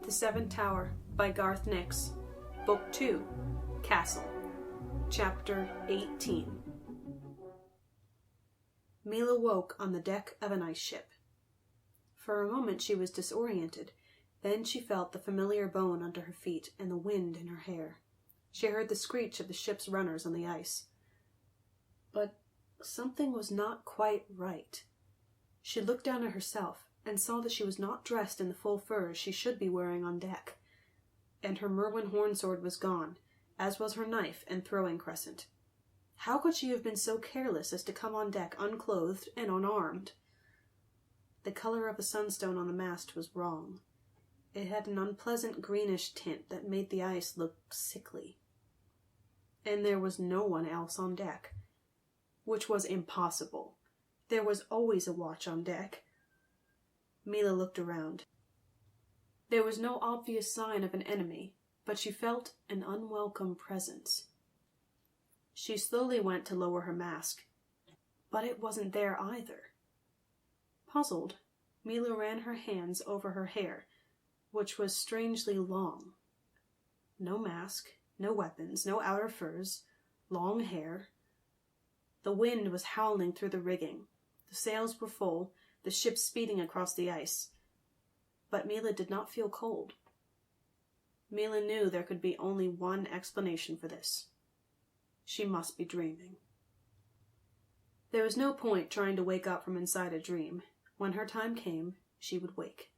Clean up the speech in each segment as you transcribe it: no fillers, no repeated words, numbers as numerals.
The Seventh Tower by Garth Nix. Book 2, Castle. Chapter 18. Milla woke on the deck of an ice ship. For a moment she was disoriented. Then she felt the familiar bone under her feet and the wind in her hair. She heard the screech of the ship's runners on the ice. But something was not quite right. She looked down at herself and saw that she was not dressed in the full furs she should be wearing on deck. And her Merwin hornsword was gone, as was her knife and throwing crescent. How could she have been so careless as to come on deck unclothed and unarmed? The color of the sunstone on the mast was wrong. It had an unpleasant greenish tint that made the ice look sickly. And there was no one else on deck, which was impossible. There was always a watch on deck. Milla looked around. There was no obvious sign of an enemy, but she felt an unwelcome presence. She slowly went to lower her mask, but it wasn't there either. Puzzled, Milla ran her hands over her hair, which was strangely long. No mask, no weapons, no outer furs, long hair. The wind was howling through the rigging. The sails were full, the ship speeding across the ice. But Milla did not feel cold. Milla knew there could be only one explanation for this. She must be dreaming. There was no point trying to wake up from inside a dream. When her time came, she would wake.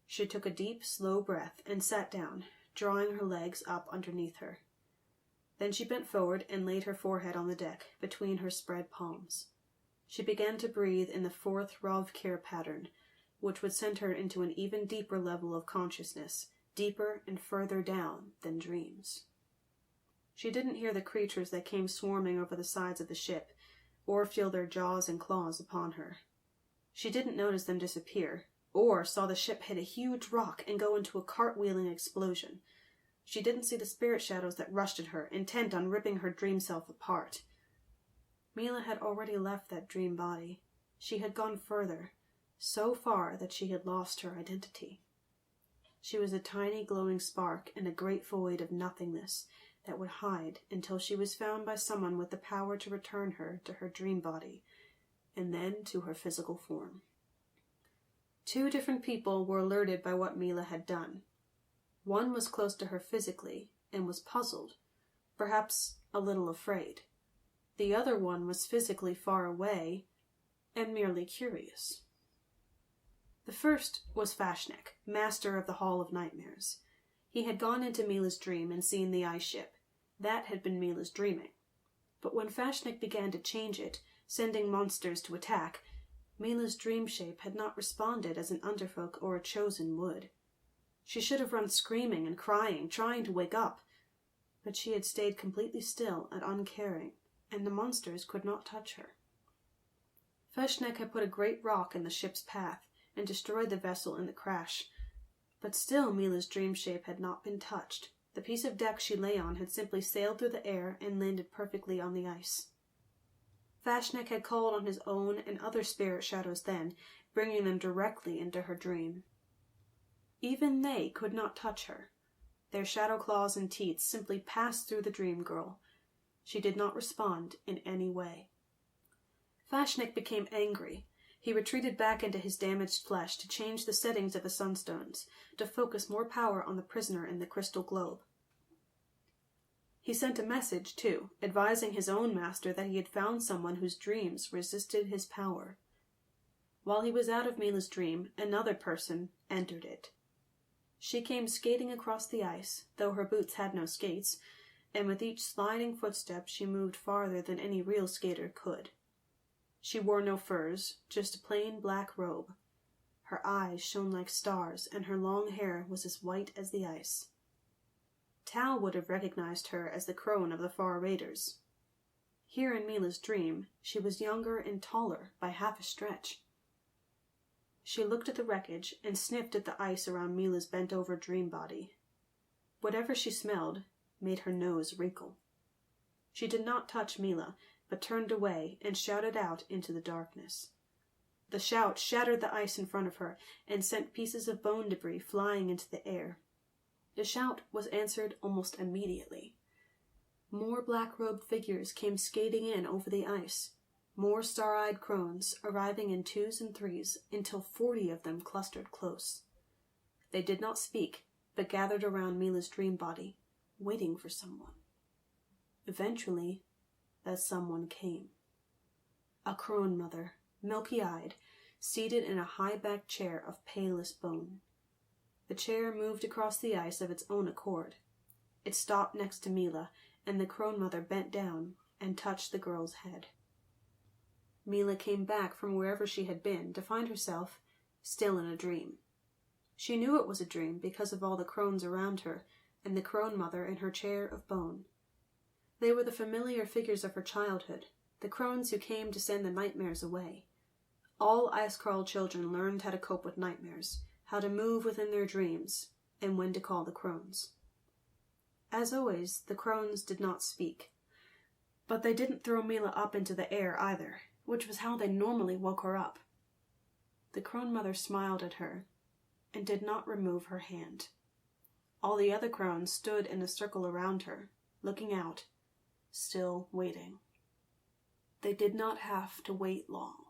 She took a deep, slow breath and sat down, drawing her legs up underneath her. Then she bent forward and laid her forehead on the deck between her spread palms. She began to breathe in the fourth Ravkir pattern, which would send her into an even deeper level of consciousness, deeper and further down than dreams. She didn't hear the creatures that came swarming over the sides of the ship, or feel their jaws and claws upon her. She didn't notice them disappear, or saw the ship hit a huge rock and go into a cartwheeling explosion. She didn't see the spirit shadows that rushed at her, intent on ripping her dream self apart. Milla had already left that dream body. She had gone further, so far that she had lost her identity. She was a tiny glowing spark in a great void of nothingness that would hide until she was found by someone with the power to return her to her dream body, and then to her physical form. Two different people were alerted by what Milla had done. One was close to her physically and was puzzled, perhaps a little afraid. The other one was physically far away and merely curious. The first was Fashnek, master of the Hall of Nightmares. He had gone into Milla's dream and seen the ice ship. That had been Milla's dreaming. But when Fashnek began to change it, sending monsters to attack, Milla's dream shape had not responded as an underfolk or a chosen would. She should have run screaming and crying, trying to wake up. But she had stayed completely still and uncaring, and the monsters could not touch her. Fashnek had put a great rock in the ship's path and destroyed the vessel in the crash. But still Milla's dream shape had not been touched. The piece of deck she lay on had simply sailed through the air and landed perfectly on the ice. Fashnek had called on his own and other spirit shadows then, bringing them directly into her dream. Even they could not touch her. Their shadow claws and teeth simply passed through the dream girl. She did not respond in any way. Fashnek became angry. He retreated back into his damaged flesh to change the settings of the sunstones, to focus more power on the prisoner in the crystal globe. He sent a message, too, advising his own master that he had found someone whose dreams resisted his power. While he was out of Milla's dream, another person entered it. She came skating across the ice, though her boots had no skates, and with each sliding footstep she moved farther than any real skater could. She wore no furs, just a plain black robe. Her eyes shone like stars, and her long hair was as white as the ice. Tal would have recognized her as the crone of the Far Raiders. Here in Milla's dream, she was younger and taller by half a stretch. She looked at the wreckage and sniffed at the ice around Milla's bent-over dream body. Whatever she smelled made her nose wrinkle. She did not touch Milla, but turned away and shouted out into the darkness. The shout shattered the ice in front of her and sent pieces of bone debris flying into the air. The shout was answered almost immediately. More black-robed figures came skating in over the ice, more star-eyed crones arriving in 2s and 3s until 40 of them clustered close. They did not speak, but gathered around Milla's dream body, waiting for someone. Eventually, that someone came. A crone mother, milky-eyed, seated in a high-backed chair of palest bone. The chair moved across the ice of its own accord. It stopped next to Milla, and the crone mother bent down and touched the girl's head. Milla came back from wherever she had been to find herself still in a dream. She knew it was a dream because of all the crones around her and the crone mother in her chair of bone. They were the familiar figures of her childhood, the crones who came to send the nightmares away. All Icecarl children learned how to cope with nightmares, how to move within their dreams, and when to call the crones. As always, the crones did not speak. But they didn't throw Milla up into the air either, which was how they normally woke her up. The crone mother smiled at her and did not remove her hand. All the other crones stood in a circle around her, looking out, still waiting. They did not have to wait long.